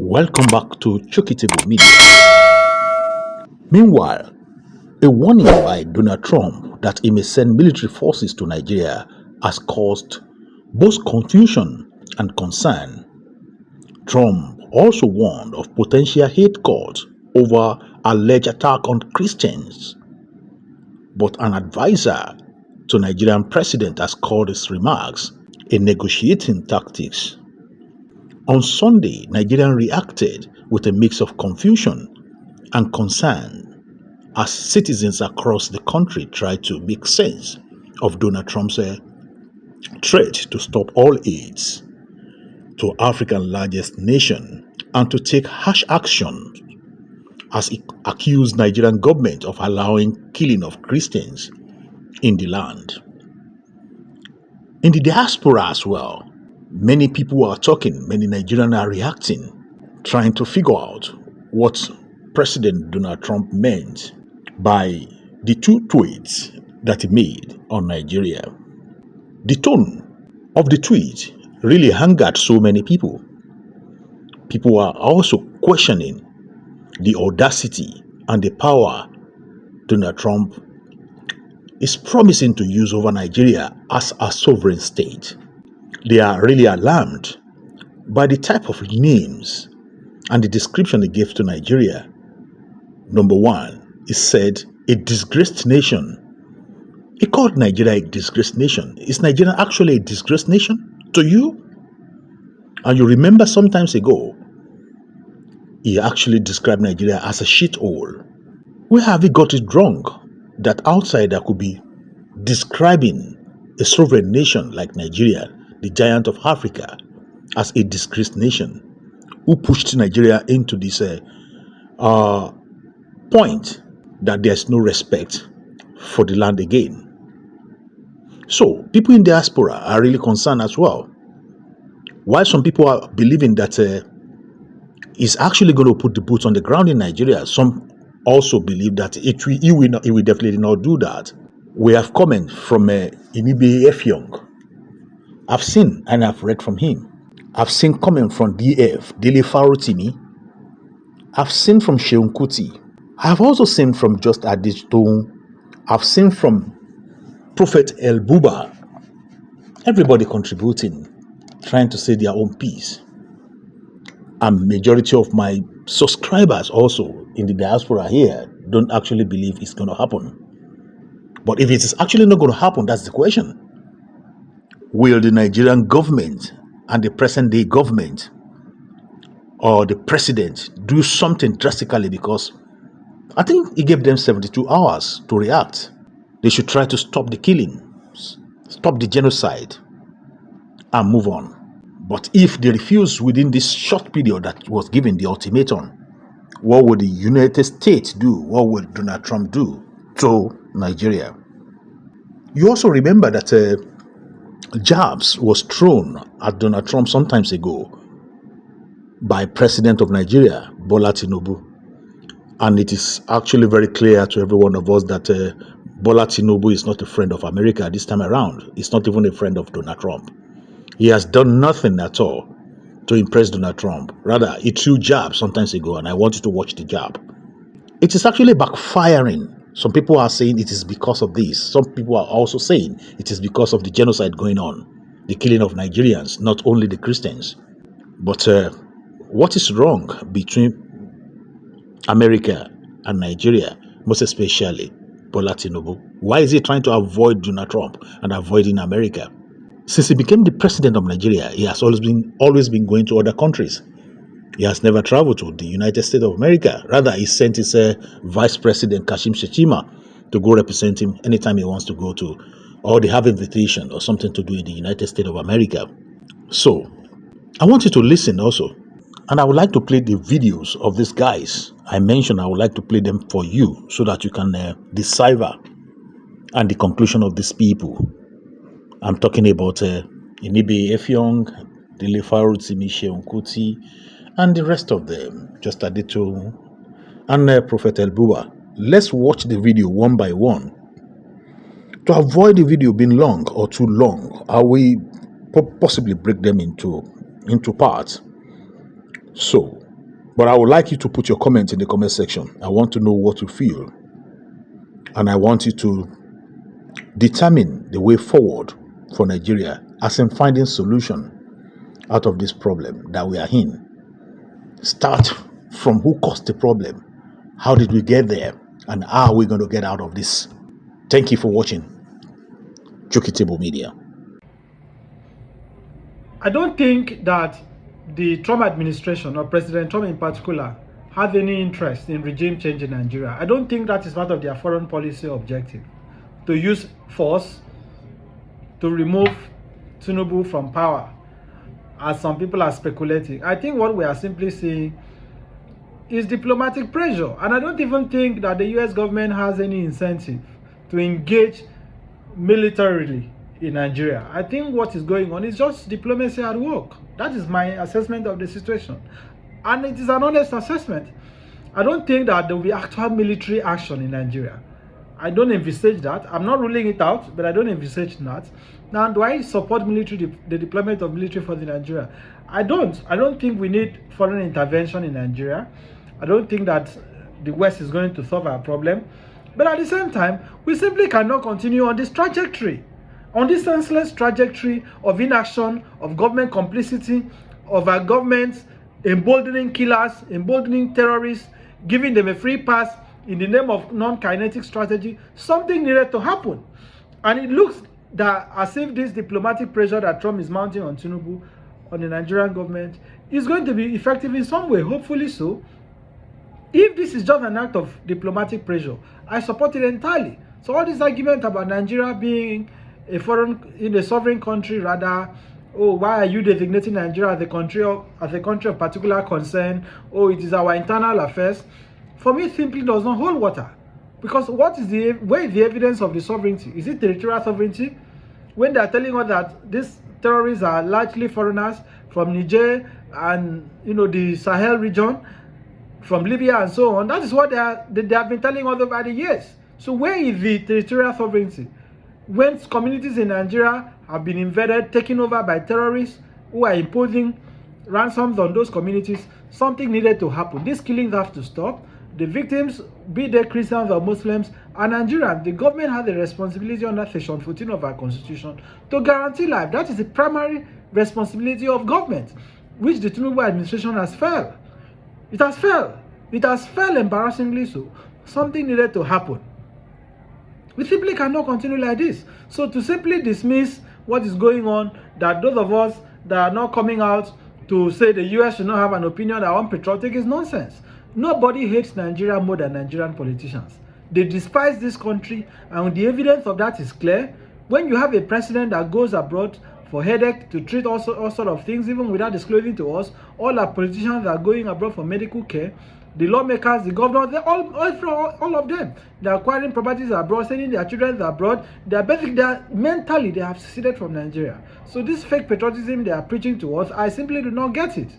Welcome back to Chokitable Media. Meanwhile, a warning by Donald Trump that he may send military forces to Nigeria has caused both confusion and concern. Trump also warned of potential hate calls over alleged attack on Christians. But an advisor to Nigerian president has called his remarks a negotiating tactics. On Sunday, Nigeria reacted with a mix of confusion and concern as citizens across the country tried to make sense of Donald Trump's threat to stop all aids to Africa's largest nation and to take harsh action as he accused Nigerian government of allowing killing of Christians in the land. In the diaspora as well, many people are talking, many Nigerians are reacting, trying to figure out what President Donald Trump meant by the two tweets that he made on Nigeria. The tone of the tweet really angered so many people. People are also questioning the audacity and the power Donald Trump is promising to use over Nigeria as a sovereign state. They are really alarmed by the type of names and the description he gave to Nigeria. Number one, he said a disgraced nation. He called Nigeria a disgraced nation. Is Nigeria actually a disgraced nation to you? And you remember some times ago, he actually described Nigeria as a shithole. Where have he got it wrong that outsider could be describing a sovereign nation like Nigeria, the giant of Africa, as a disgraced nation who pushed Nigeria into this point that there's no respect for the land again? So people in diaspora are really concerned as well. While some people are believing that he's actually going to put the boots on the ground in Nigeria, some also believe that he will definitely not do that. We have comments from Inibehe Efiong. I've seen and I've read from him. I've seen comment from DF, Dele Farotimi. I've seen from Sheun Kuti. I've also seen from Just Adistone. I've seen from Prophet El Buba. Everybody contributing, trying to say their own piece. And majority of my subscribers also in the diaspora here don't actually believe it's going to happen. But if it is actually not going to happen, that's the question. Will the Nigerian government and the present day government or the president do something drastically? Because I think he gave them 72 hours to react. They should try to stop the killing, stop the genocide, and move on. But if they refuse within this short period that was given the ultimatum, what would the United States do? What will Donald Trump do to Nigeria? You also remember that jabs was thrown at Donald Trump some times ago by President of Nigeria, Bola Tinubu. And it is actually very clear to every one of us that Bola Tinubu is not a friend of America this time around. He's not even a friend of Donald Trump. He has done nothing at all to impress Donald Trump. Rather, he threw jabs some times ago, and I want you to watch the jab. It is actually backfiring. Some people are saying it is because of this. Some people are also saying it is because of the genocide going on, the killing of Nigerians, not only the Christians. But what is wrong between America and Nigeria, most especially Bola Tinubu? Why is he trying to avoid Donald Trump and avoiding America? Since he became the president of Nigeria, he has always been going to other countries. He has never traveled to the United States of America. Rather, he sent his Vice President Kashim Shettima to go represent him anytime he wants to go to, or they have invitation or something to do in the United States of America. So, I want you to listen also. And I would like to play the videos of these guys I mentioned. I would like to play them for you so that you can decipher and the conclusion of these people. I'm talking about Inibehe Efiong, Dele Farotimi, Sheun Kuti, and the rest of them, Just Adistone, and Prophet El Buba. Let's watch the video one by one. To avoid the video being long or too long, I will possibly break them into parts. So, But I would like you to put your comment in the comment section. I want to know what you feel. And I want you to determine the way forward for Nigeria as in finding solution out of this problem that we are in. Start from who caused the problem. How did we get there? And how are we going to get out of this? Thank you for watching Table Media. I don't think that the Trump administration or President Trump in particular have any interest in regime change in Nigeria. I don't think that is part of their foreign policy objective, to use force to remove Tinubu from power, as some people are speculating. I think what we are simply seeing is diplomatic pressure. And I don't even think that the US government has any incentive to engage militarily in Nigeria. I think what is going on is just diplomacy at work. That is my assessment of the situation. And it is an honest assessment. I don't think that there will be actual military action in Nigeria. I don't envisage that. I'm not ruling it out, but I don't envisage that. Now, do I support military, the deployment of military force in Nigeria? I don't. I don't think we need foreign intervention in Nigeria. I don't think that the West is going to solve our problem. But at the same time, we simply cannot continue on this trajectory, on this senseless trajectory of inaction, of government complicity, of our government emboldening killers, emboldening terrorists, giving them a free pass in the name of non-kinetic strategy. Something needed to happen. And it looks that as if this diplomatic pressure that Trump is mounting on Tinubu, on the Nigerian government, is going to be effective in some way, hopefully so. If this is just an act of diplomatic pressure, I support it entirely. So all this argument about Nigeria being a sovereign country, rather, oh, why are you designating Nigeria as a country of particular concern? Oh, it is our internal affairs. For me, simply does not hold water. Because where is the evidence of the sovereignty? Is it territorial sovereignty? When they are telling us that these terrorists are largely foreigners from Niger and the Sahel region, from Libya and so on, that is what they have been telling us over the years. So where is the territorial sovereignty? When communities in Nigeria have been invaded, taken over by terrorists who are imposing ransoms on those communities, something needed to happen. These killings have to stop. The victims, be they Christians or Muslims, are Nigerians. The government has a responsibility under Section 14 of our Constitution to guarantee life. That is the primary responsibility of government, which the Tinubu administration has failed. It has failed. It has failed embarrassingly so. Something needed to happen. We simply cannot continue like this. So to simply dismiss what is going on, that those of us that are not coming out to say the US should not have an opinion that are unpatriotic, is nonsense. Nobody hates Nigeria more than Nigerian politicians. They despise this country, and the evidence of that is clear. When you have a president that goes abroad for headache to treat all sort of things, even without disclosing to us, all our politicians are going abroad for medical care. The lawmakers, the governors, all of them, they're acquiring properties abroad, sending their children abroad. Mentally, they have seceded from Nigeria. So this fake patriotism they are preaching to us, I simply do not get it.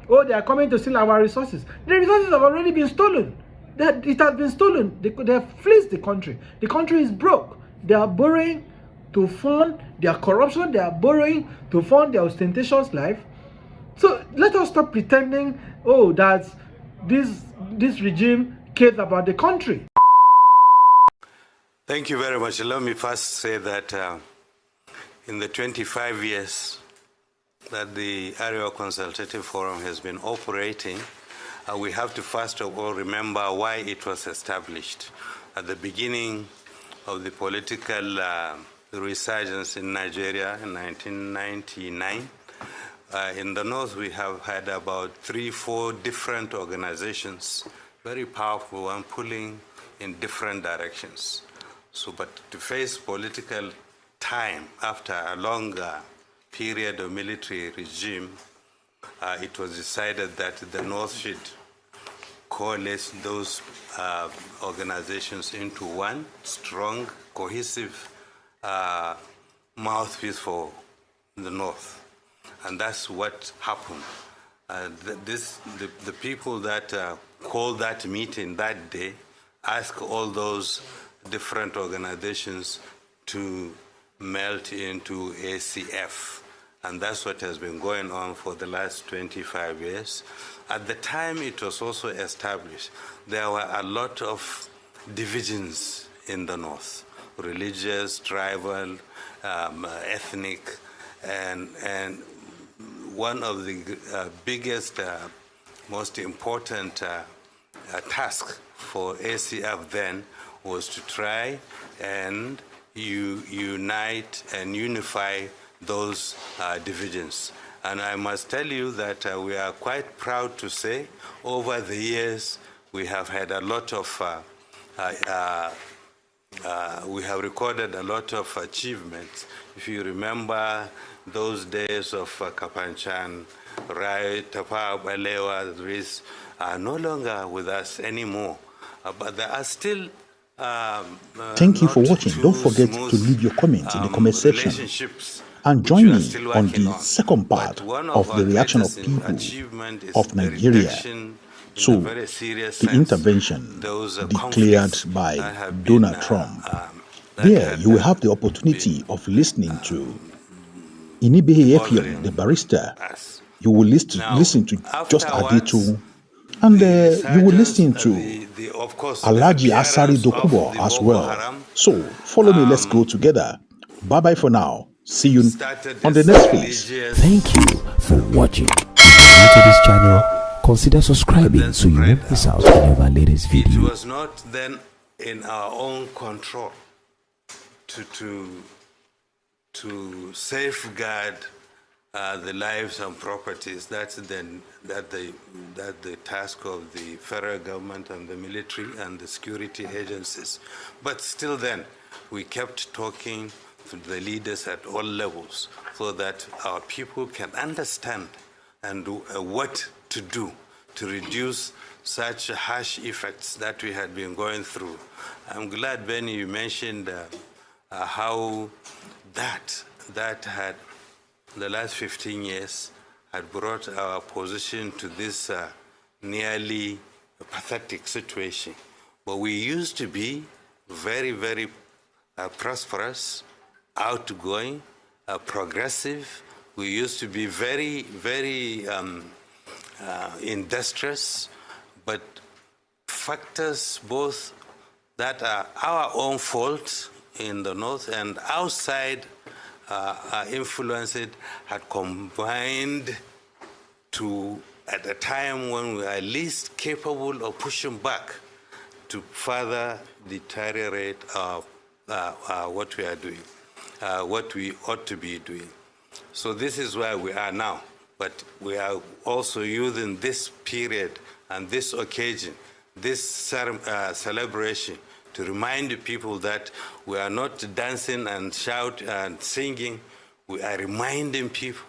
Oh, they are coming to steal our resources. The resources have already been stolen. It has been stolen. They have fleeced the country. The country is broke. They are borrowing to fund their corruption. They are borrowing to fund their ostentatious life. So let us stop pretending, oh, that this regime cares about the country. Thank you very much. Let me first say that in the 25 years that the Arewa Consultative Forum has been operating, we have to first of all remember why it was established. At the beginning of the political resurgence in Nigeria in 1999, in the north, we have had about 3-4 different organizations, very powerful and pulling in different directions. So, but to face political time after a longer period of military regime, it was decided that the north should coalesce those organizations into one strong, cohesive mouthpiece for the north. And that's what happened. The people that called that meeting that day asked all those different organizations to melt into ACF. And that's what has been going on for the last 25 years. At the time it was also established, there were a lot of divisions in the North, religious, tribal, ethnic, and one of the biggest, most important task for ACF then was to try and unite and unify those divisions. And I must tell you that we are quite proud to say over the years we have had a lot of, we have recorded a lot of achievements. If you remember those days of Kapanchan, Rai, Tafawa Balewa, Riz are no longer with us anymore. But there are still Thank you for watching. Don't forget to leave your comments in the comment section and join me on the second part of the reaction of people of Nigeria to the intervention declared by Donald Trump. There you will have the opportunity of listening to Inibehe Efiong, the barrister. You will listen to just Adetu, and you will listen to Alhaji Asari Dokubo as well. So follow me, let's go together. Bye bye for now. See you on the next phase. Thank you for watching. If you're new to this channel, consider subscribing so you won't miss out on our latest video. It was not then in our own control to safeguard the lives and properties. That's the task of the federal government and the military and the security agencies. But still then, we kept talking to the leaders at all levels so that our people can understand and do what to do to reduce such harsh effects that we had been going through. I'm glad, Benny, you mentioned how that had, the last 15 years, had brought our position to this nearly pathetic situation. But we used to be very, very prosperous, outgoing, progressive. We used to be very, very industrious, but factors both that are our own fault in the North and outside influence it had combined to, at a time when we are least capable of pushing back, to further deteriorate what we are doing, what we ought to be doing. So this is where we are now. But we are also using this period and this occasion, this celebration, to remind the people that we are not dancing and shouting and singing. We are reminding people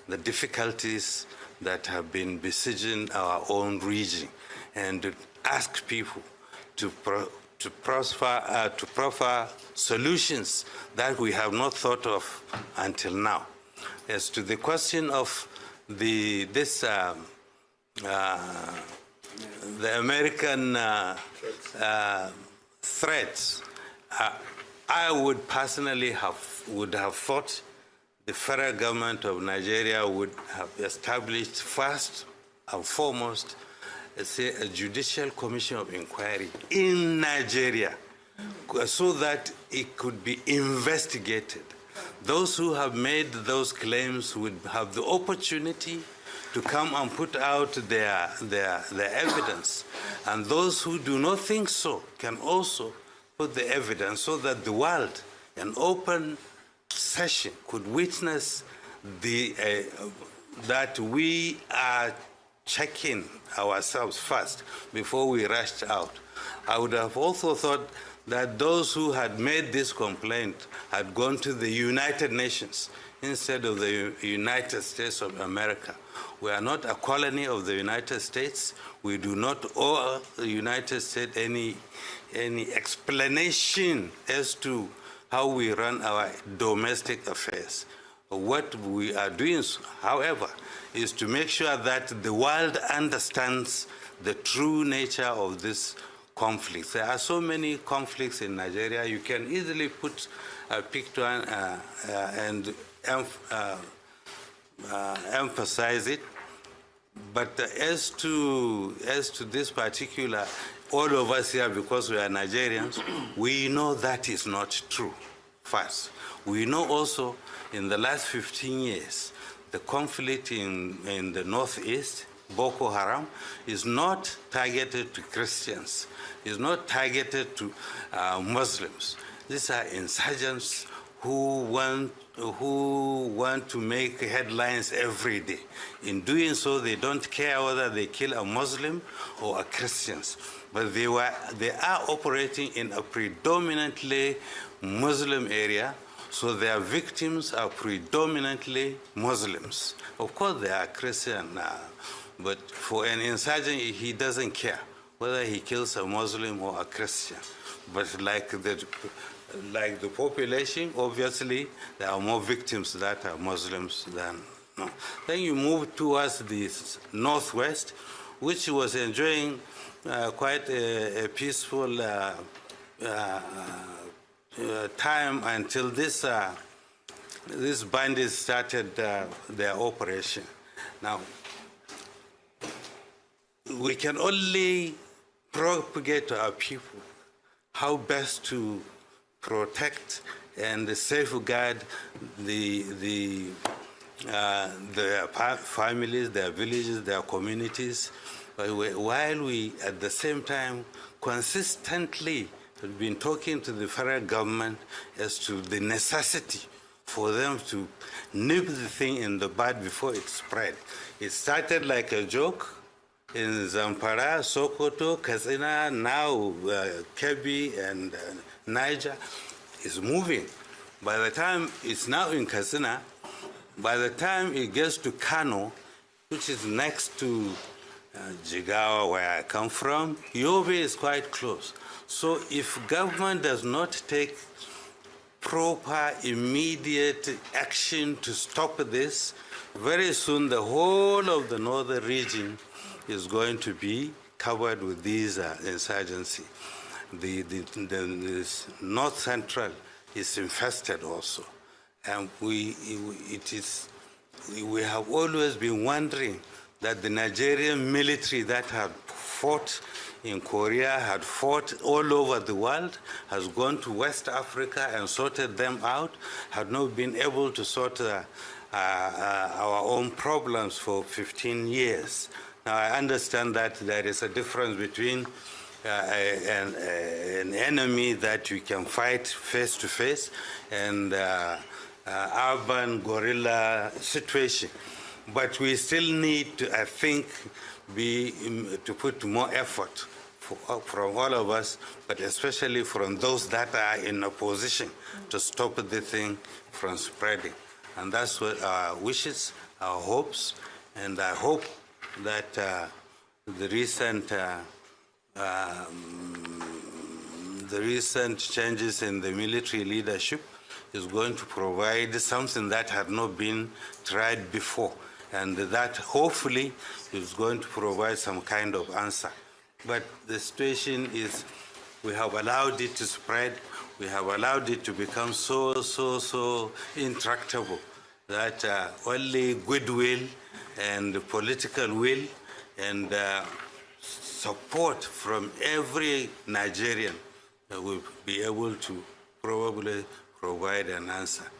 the difficulties that have been besieging our own region, and to ask people to proffer solutions that we have not thought of until now. As to the question of the American threats, I would personally would have thought the federal government of Nigeria would have established first and foremost, say, a judicial commission of inquiry in Nigeria so that it could be investigated. Those who have made those claims would have the opportunity to come and put out their evidence. And those who do not think so can also put the evidence so that the world, an open session, could witness that we are checking ourselves first before we rushed out. I would have also thought that those who had made this complaint had gone to the United Nations instead of the United States of America. We are not a colony of the United States. We do not owe the United States any explanation as to how we run our domestic affairs. What we are doing, however, is to make sure that the world understands the true nature of this conflict. There are so many conflicts in Nigeria. You can easily pick one and emphasize emphasize it. But as to this particular, all of us here, because we are Nigerians, we know that is not true. First, we know also in the last 15 years, the conflict in the northeast, Boko Haram, is not targeted to Christians, is not targeted to Muslims. These are insurgents who want to make headlines every day. In doing so, they don't care whether they kill a Muslim or a Christian. But they are operating in a predominantly Muslim area, so their victims are predominantly Muslims. Of course, they are Christian, but for an insurgent, he doesn't care whether he kills a Muslim or a Christian. But like the population, obviously, there are more victims that are Muslims than no. Then you move towards the northwest, which was enjoying quite a peaceful time until this bandits started their operation. Now, we can only propagate to our people how best to protect and safeguard their families, their villages, their communities, while we, at the same time, consistently have been talking to the federal government as to the necessity for them to nip the thing in the bud before it spread. It started like a joke in Zamfara, Sokoto, Katsina, now Kebbi and Niger is moving. By the time it's now in Katsina, by the time it gets to Kano, which is next to Jigawa, where I come from, Yobe is quite close. So if government does not take proper, immediate action to stop this, very soon the whole of the northern region is going to be covered with these insurgency. The north central is infested also. And we have always been wondering that the Nigerian military that had fought in Korea, had fought all over the world, has gone to West Africa and sorted them out, had not been able to sort our own problems for 15 years. Now, I understand that there is a difference between an enemy that you can fight face to face and urban guerrilla situation. But we still need to, I think, to put more effort from all of us, but especially from those that are in opposition to stop the thing from spreading. And that's what our wishes, our hopes, and I hope that the recent changes in the military leadership is going to provide something that had not been tried before, and that hopefully is going to provide some kind of answer. But the situation is, we have allowed it to spread, we have allowed it to become so intractable that only goodwill and political will and support from every Nigerian will be able to probably provide an answer.